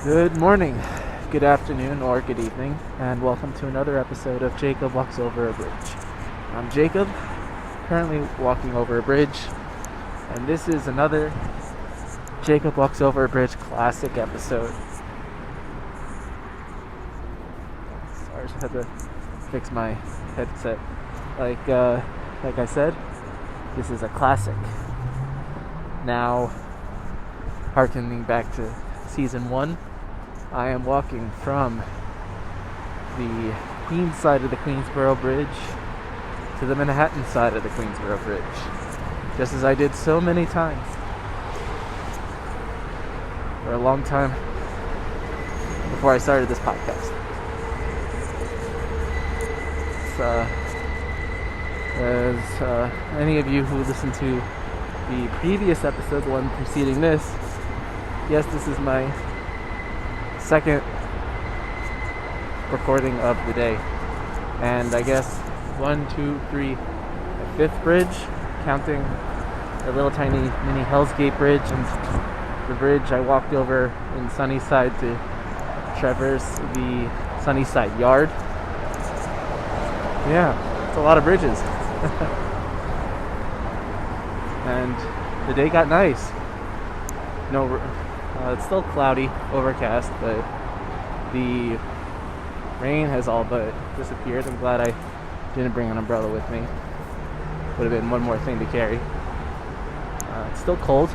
Good morning, good afternoon, or good evening, and welcome to another episode of Jacob Walks Over a Bridge. I'm Jacob, currently walking over a bridge, and this is another Jacob Walks Over a Bridge classic episode. Sorry, I just had to fix my headset. Like I said, this is a classic. Now, harkening back to season 1, I am walking from the Queens side of the Queensboro Bridge to the Manhattan side of the Queensboro Bridge, just as I did so many times for a long time before I started this podcast. As any of you who listened to the previous episode, the one preceding this, yes, this is my second recording of the day, and I guess 1, 2, 3, the fifth bridge, counting the little tiny mini Hell's Gate bridge and the bridge I walked over in Sunnyside to traverse the Sunnyside yard. Yeah, it's a lot of bridges. And the day got nice. It's still cloudy, overcast, but the rain has all but disappeared. I'm glad I didn't bring an umbrella with me. Would have been one more thing to carry. It's still cold,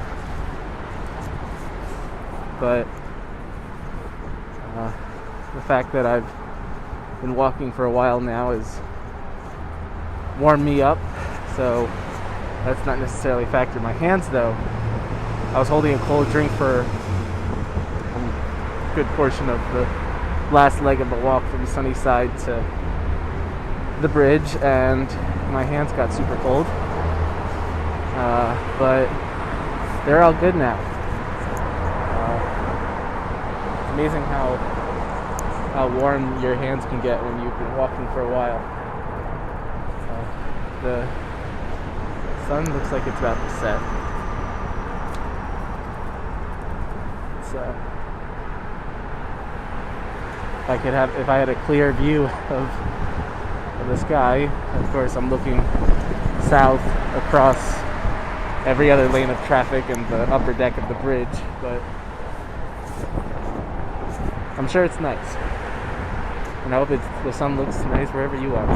but the fact that I've been walking for a while now has warmed me up, so that's not necessarily a factor. My hands, though, I was holding a cold drink for a good portion of the last leg of the walk from Sunnyside to the bridge, and my hands got super cold. But they're all good now. It's amazing how warm your hands can get when you've been walking for a while. The sun looks like it's about to set. If I had a clear view of the sky, of course I'm looking south across every other lane of traffic and the upper deck of the bridge, but I'm sure it's nice. And I hope the sun looks nice wherever you are.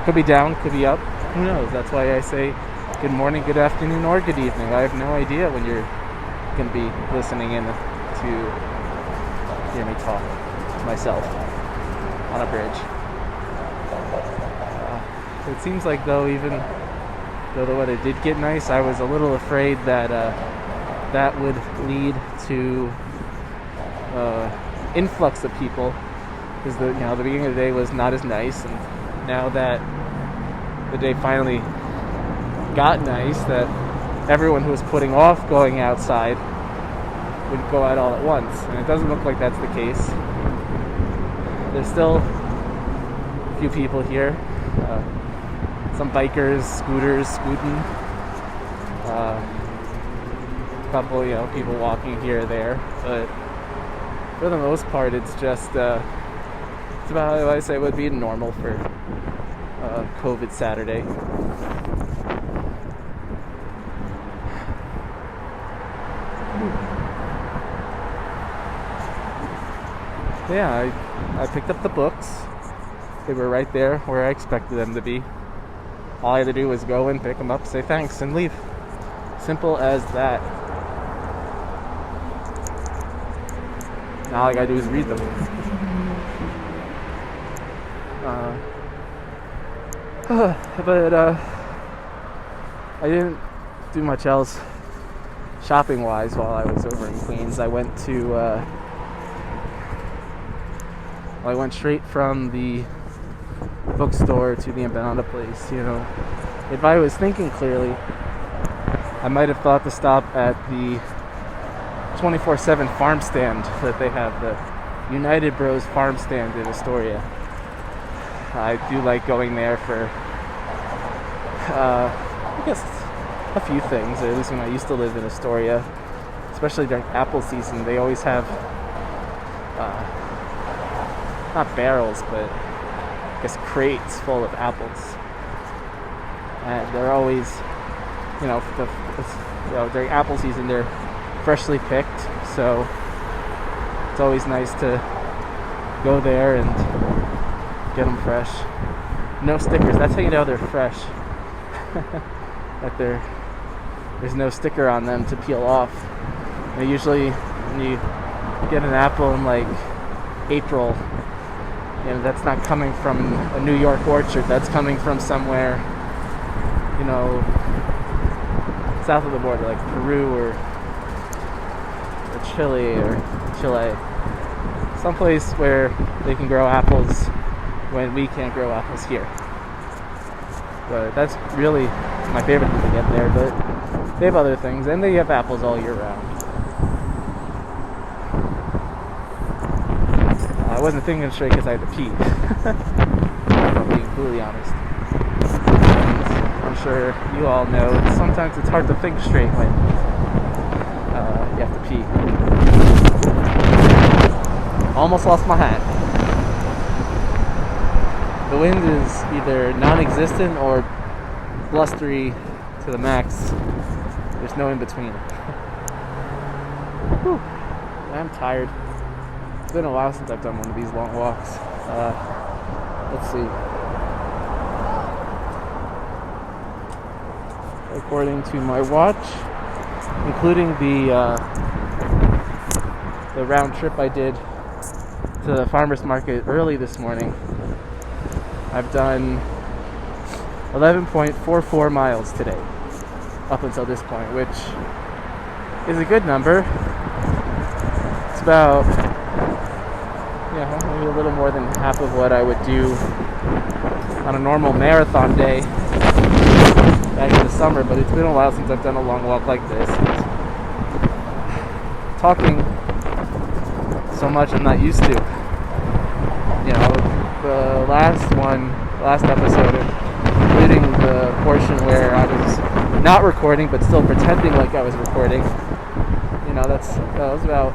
Could be down, could be up, who knows? That's why I say good morning, good afternoon, or good evening. I have no idea when you're going to be listening in to hear me talk to myself on a bridge. It seems like, though, even though the weather did get nice, I was a little afraid that that would lead to influx of people, because the beginning of the day was not as nice, and now that the day finally got nice, that everyone who was putting off going outside would go out all at once, and it doesn't look like that's the case. There's still a few people here, some bikers, scooters, scooting, a couple, people walking here or there, but for the most part, it's just it's about how I say would be normal for COVID Saturday. Yeah, I picked up the books. They were right there where I expected them to be. All I had to do was go and pick them up, say thanks, and leave. Simple as that. Now all I gotta do is read them. But I didn't do much else shopping-wise while I was over in Queens. I went straight from the bookstore to the empanada place. If I was thinking clearly, I might have thought to stop at the 24/7 farm stand that they have, the United Bros farm stand in Astoria. I do like going there for, I guess, a few things. Or at least when I used to live in Astoria, it's especially during apple season, they always have not barrels, but I guess crates full of apples, and they're always, during apple season they're freshly picked, so it's always nice to go there and get them fresh. No stickers. That's how you know they're fresh. That there's no sticker on them to peel off. And usually when you get an apple in like April, that's not coming from a New York orchard. That's coming from somewhere, south of the border, like Peru or Chile or Chile. Someplace where they can grow apples when we can't grow apples here. But that's really my favorite thing to get there. But they have other things, and they have apples all year round. I wasn't thinking straight because I had to pee. If I'm being completely honest. And I'm sure you all know sometimes it's hard to think straight when you have to pee. Almost lost my hat. The wind is either non-existent or blustery to the max. There's no in between. Whew. I'm tired. It's been a while since I've done one of these long walks. Let's see. According to my watch, including the round trip I did to the farmer's market early this morning, I've done 11.44 miles today, up until this point, which is a good number. It's about, maybe a little more than half of what I would do on a normal marathon day back in the summer, but it's been a while since I've done a long walk like this. Talking so much I'm not used to. The last episode, including the portion where I was not recording but still pretending like I was recording, that was about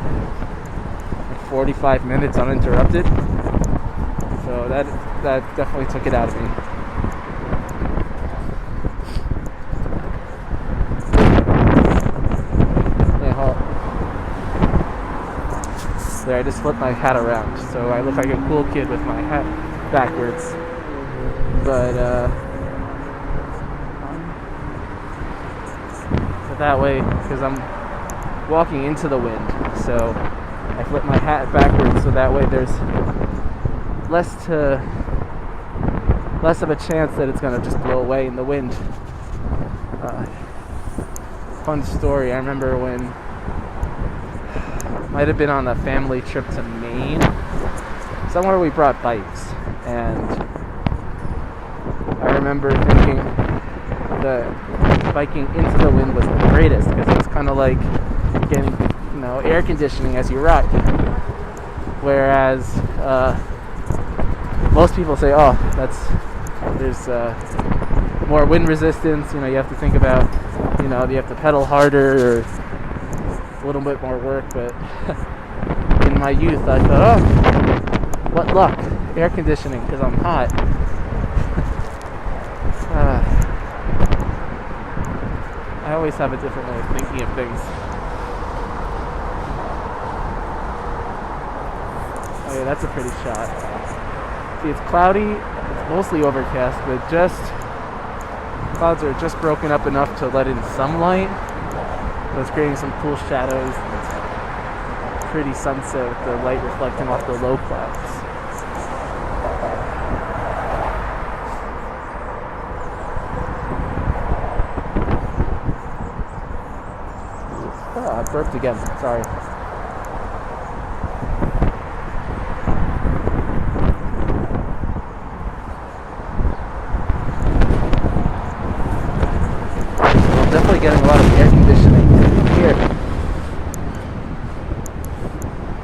45 minutes uninterrupted. So that definitely took it out of me. There, I just flipped my hat around, so I look like a cool kid with my hat backwards. But that way, because I'm walking into the wind, so I flip my hat backwards, so that way there's less of a chance that it's gonna just blow away in the wind. Fun story. I remember when. Might have been on a family trip to Maine, somewhere we brought bikes, and I remember thinking the biking into the wind was the greatest, because it was kind of like getting air conditioning as you ride, whereas most people say, there's more wind resistance, you have to think about, you have to pedal harder or a little bit more work. But in my youth I thought, what luck, air conditioning, because I'm hot. I always have a different way of thinking of things. Oh yeah, that's a pretty shot. See, it's cloudy, it's mostly overcast, but clouds are just broken up enough to let in some light. So it's creating some cool shadows. It's a pretty sunset with the light reflecting off the low clouds. Oh, I burped again. Sorry. I'm definitely getting a lot of air conditioning here.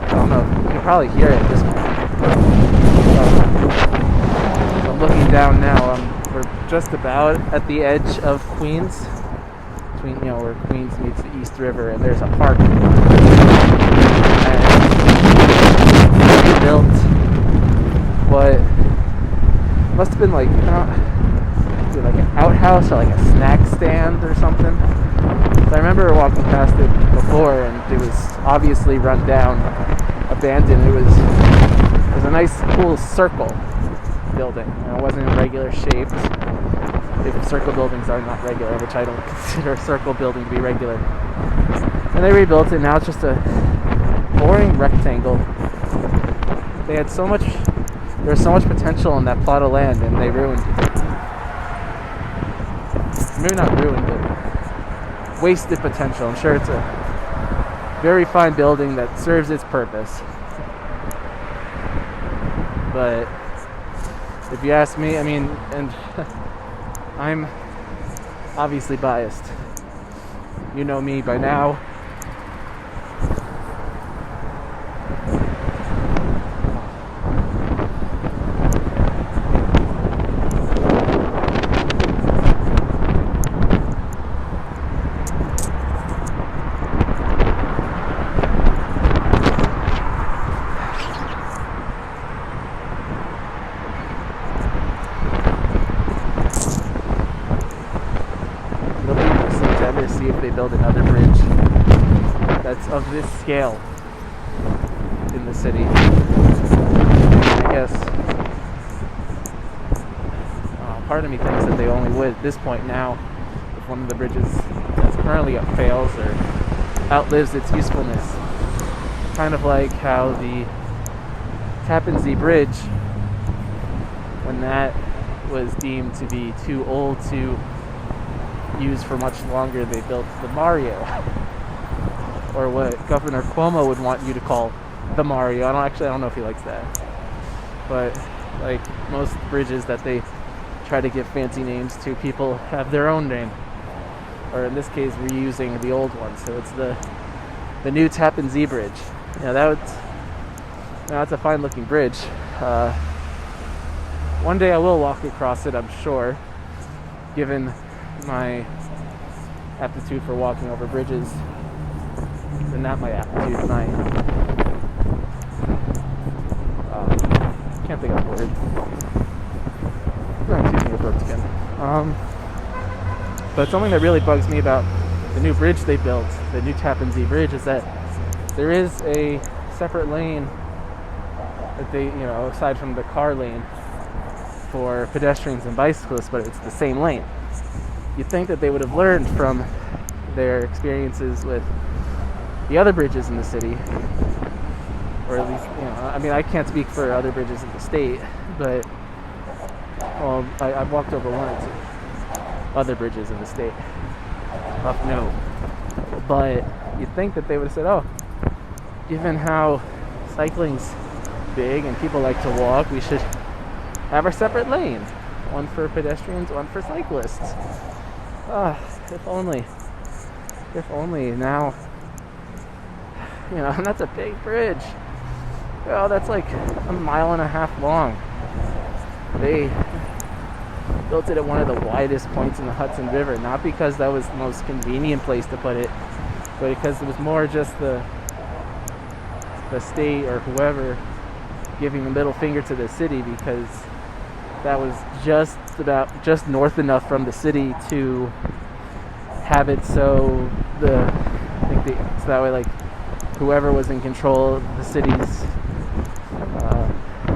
I don't know. You can probably hear it at this point. I'm looking down now. We're just about at the edge of Queens. Queen, where Queens meets the East River, and there's a park. And they built what must have been like like an outhouse or like a snack stand or something. So I remember walking past it before, and it was obviously run down, abandoned. It was a nice, cool circle building. It wasn't in regular shapes. If circle buildings are not regular, which I don't consider a circle building to be regular. And they rebuilt it. Now it's just a boring rectangle. They had so much. There was so much potential in that plot of land, and they ruined it. Maybe not ruined, but wasted potential. I'm sure it's a very fine building that serves its purpose. But if you ask me, I mean, and I'm obviously biased. You know me by now. See if they build another bridge that's of this scale in the city. I guess part of me thinks that they only would at this point now if one of the bridges that's currently up fails or outlives its usefulness. Kind of like how the Tappan Zee Bridge, when that was deemed to be too old to use for much longer, they built the Mario, or what Governor Cuomo would want you to call the Mario. I don't know if he likes that, but like most bridges that they try to give fancy names to, people have their own name, or in this case we're using the old one, so it's the new Tappan Zee Bridge. That's a fine looking bridge. One day I will walk across it, I'm sure, given my aptitude for walking over bridges, and not my aptitude, my can't think of the word. Excuse me, it worked again. But something that really bugs me about the new bridge they built, the new Tappan Zee Bridge, is that there is a separate lane that they, aside from the car lane for pedestrians and bicyclists, but it's the same lane. You'd think that they would have learned from their experiences with the other bridges in the city, or at least, I can't speak for other bridges in the state, but I've walked over one or two other bridges in the state. No. But you'd think that they would have said, given how cycling's big and people like to walk, we should have a separate lane. One for pedestrians, one for cyclists. If only. Now, and that's a big bridge. That's like 1.5 miles long. They built it at one of the widest points in the Hudson River, not because that was the most convenient place to put it, but because it was more just the state or whoever giving the middle finger to the city, because that was just north enough from the city to have it so that way, like, whoever was in control of the city's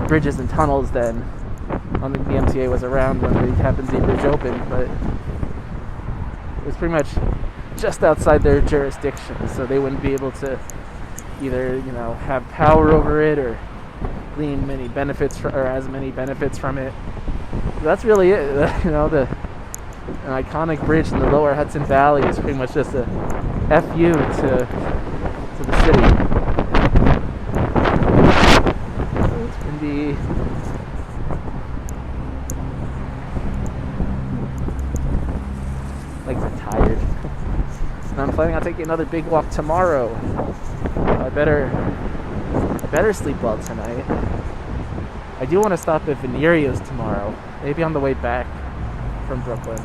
bridges and tunnels then, I don't think the MTA was around when the Tappan Zee Bridge opened, but it was pretty much just outside their jurisdiction, so they wouldn't be able to either, have power over it or glean many benefits or as many benefits from it. That's really it. An iconic bridge in the lower Hudson Valley is pretty much just a FU to the city. It's windy. Legs are tired. And I'm planning on taking another big walk tomorrow. I better sleep well tonight. I do want to stop at Venerio's tomorrow, maybe on the way back from Brooklyn.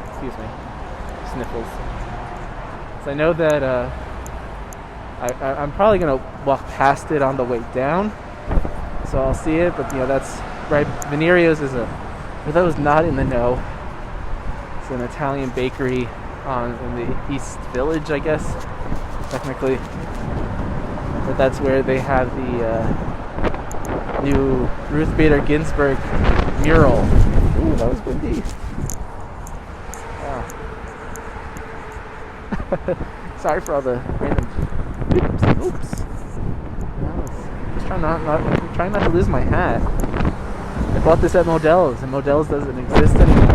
Excuse me. sniffles. So I know that I'm probably gonna walk past it on the way down, so I'll see it. But that's right. Venerios is for those not in the know, it's an Italian bakery in the East Village, I guess, technically. But that's where they have the new Ruth Bader Ginsburg mural. Ooh, that was windy. Wow. Sorry for all the random oops. Just trying not to lose my hat. I bought this at Modell's, and Modell's doesn't exist anymore.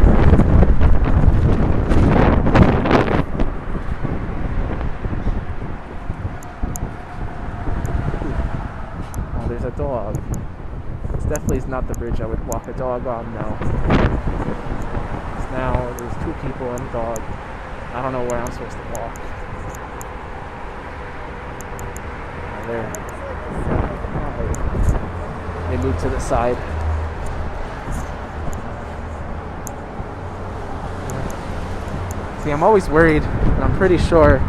Oh, there's a dog. This definitely is not the bridge I would walk a dog on, no. Now there's two people and a dog. I don't know where I'm supposed to walk. There. They moved to the side. See, I'm always worried, and I'm pretty sure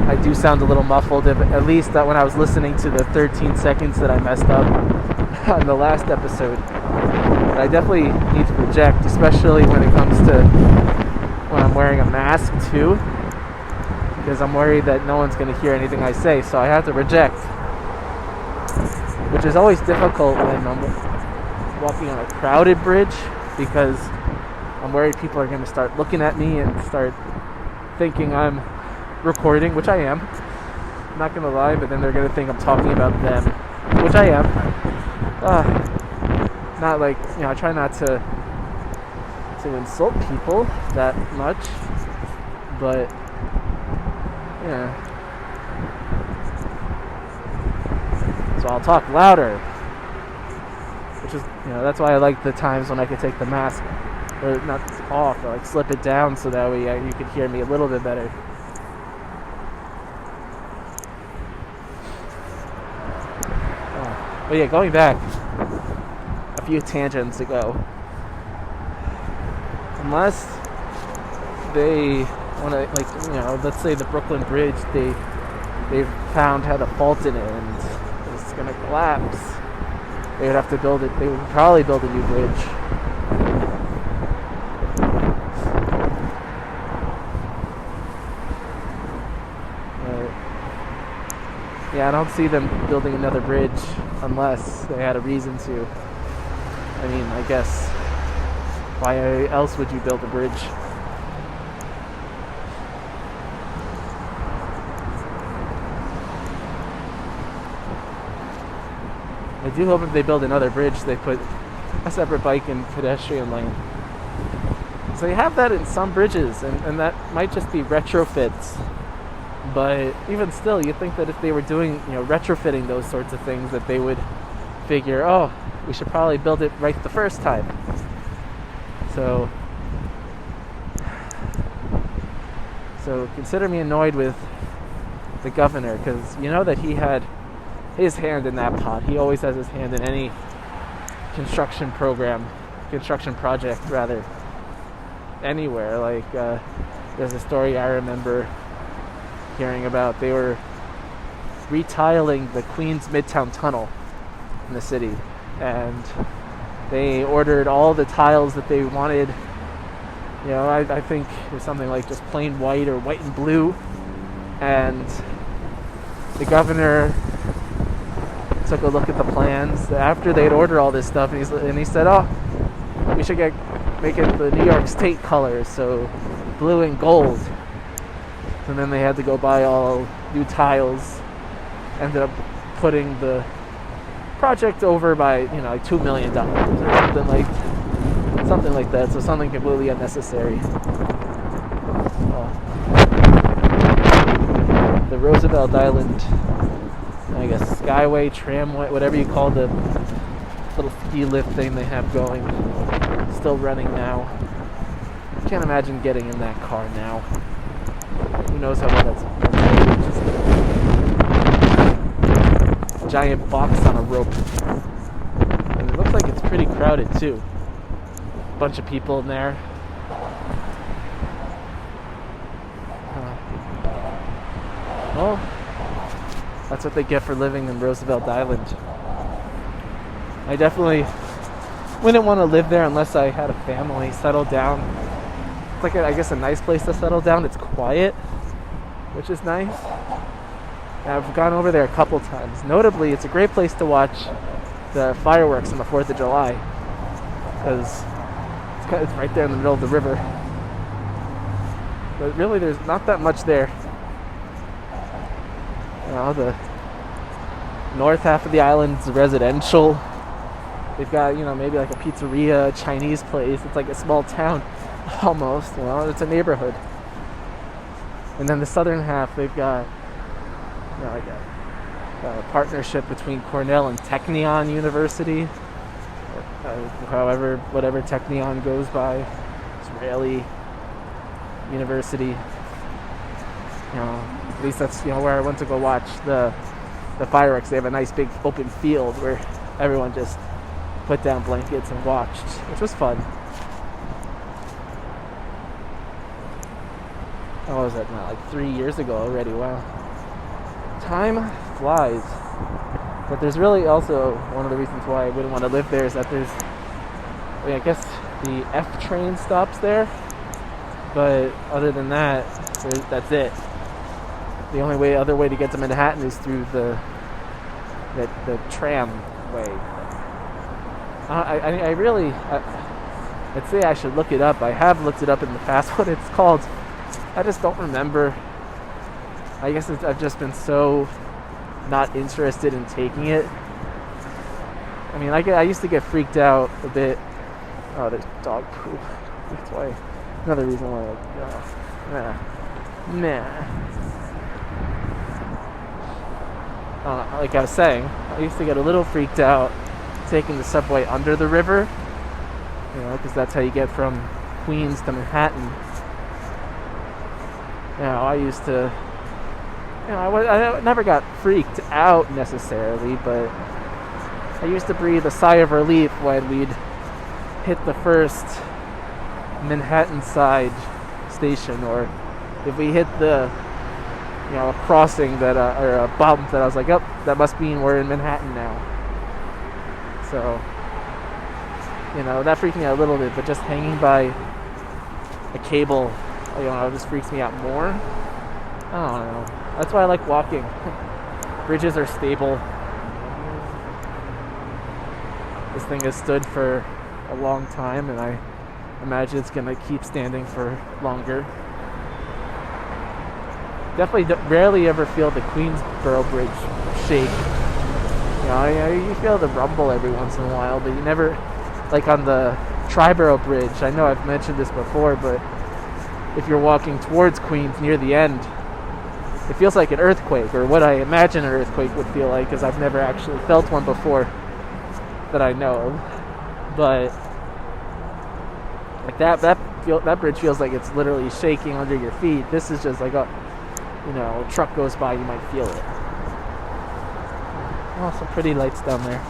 I do sound a little muffled, at least that when I was listening to the 13 seconds that I messed up on the last episode. But I definitely need to project, especially when it comes to when I'm wearing a mask too, because I'm worried that no one's going to hear anything I say, so I have to project, which is always difficult when I'm walking on a crowded bridge, because I'm worried people are going to start looking at me and start thinking I'm recording, which I am. I'm not going to lie, but then they're going to think I'm talking about them, which I am. Not like, I try not to insult people that much, but yeah. So I'll talk louder, which is, that's why I like the times when I could take the mask, or not off, or like slip it down so that way you could hear me a little bit better. But yeah, going back a few tangents ago, unless they want to, let's say the Brooklyn Bridge, they've found had a fault in it and it's going to collapse, they would have to build it. They would probably build a new bridge. Yeah, I don't see them building another bridge unless they had a reason to. I mean, I guess, why else would you build a bridge? I do hope if they build another bridge, they put a separate bike and pedestrian lane. So you have that in some bridges, and that might just be retrofits. But even still, you'd think that if they were doing, retrofitting those sorts of things, that they would figure, oh, we should probably build it right the first time. So consider me annoyed with the governor, because you know that he had his hand in that pot. He always has his hand in any construction project, anywhere. Like, there's a story I remember hearing about. They were retiling the Queens Midtown Tunnel in the city, and they ordered all the tiles that they wanted. I think it was something like just plain white or white and blue, and the governor took a look at the plans after they'd ordered all this stuff, and he said, oh, we should make it the New York State colors, so blue and gold. And then they had to go buy all new tiles. Ended up putting the project over by, like $2 million or something like that. So something completely unnecessary. The Roosevelt Island, I guess, Skyway, Tramway, whatever you call the little ski lift thing they have going, still running now. Can't imagine getting in that car now. Who knows how well that's a giant box on a rope. And it looks like it's pretty crowded too. Bunch of people in there. Well, that's what they get for living in Roosevelt Island. I definitely wouldn't want to live there unless I had a family, settled down. It's like, I guess, a nice place to settle down. It's quiet, which is nice. And I've gone over there a couple times. Notably, it's a great place to watch the fireworks on the 4th of July, because it's right there in the middle of the river. But really, there's not that much there. The north half of the island's residential. They've got, maybe like a pizzeria, a Chinese place. It's like a small town, almost. It's a neighborhood. And then the southern half, they've got, like a partnership between Cornell and Technion University, whatever Technion goes by, Israeli university. At least that's where I went to go watch the fireworks. They have a nice big open field where everyone just put down blankets and watched, which was fun. What was that now? Like 3 years ago already. Wow. Time flies. But there's really also one of the reasons why I wouldn't want to live there is that I guess the F train stops there. But other than that, that's it. The only other way to get to Manhattan is through the tram way. I'd say I should look it up. I have looked it up in the past, what it's called. I just don't remember. I guess I've just been so not interested in taking it. I mean, I used to get freaked out a bit. Oh, there's dog poop. That's why. Another reason why. Like I was saying, I used to get a little freaked out taking the subway under the river, because that's how you get from Queens to Manhattan. I used to, I never got freaked out necessarily, but I used to breathe a sigh of relief when we'd hit the first Manhattan side station, or if we hit the a crossing that or a bump that I was like, oh, that must mean we're in Manhattan now. So that freaked me out a little bit, but just hanging by a cable, just freaks me out more. I don't know. That's why I like walking. Bridges are stable. This thing has stood for a long time, and I imagine it's gonna keep standing for longer. Definitely rarely ever feel the Queensboro Bridge shake. You feel the rumble every once in a while, but you never, like on the Triborough Bridge. I know I've mentioned this before, but if you're walking towards Queens near the end, it feels like an earthquake, or what I imagine an earthquake would feel like, because I've never actually felt one before that I know of. But like that bridge feels like it's literally shaking under your feet. This is just like a truck goes by, you might feel it. Oh, some pretty lights down there.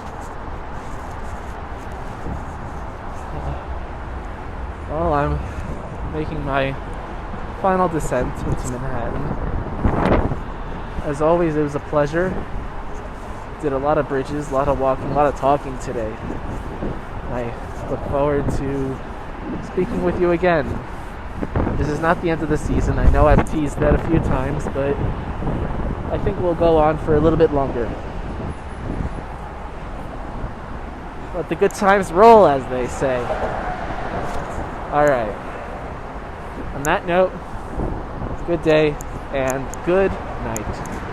Well, I'm making my final descent into Manhattan. As always, it was a pleasure. Did a lot of bridges, a lot of walking, a lot of talking today. I look forward to speaking with you again. This is not the end of the season. I know I've teased that a few times, but I think we'll go on for a little bit longer. Let the good times roll, as they say. Alright. On that note, good day and good night.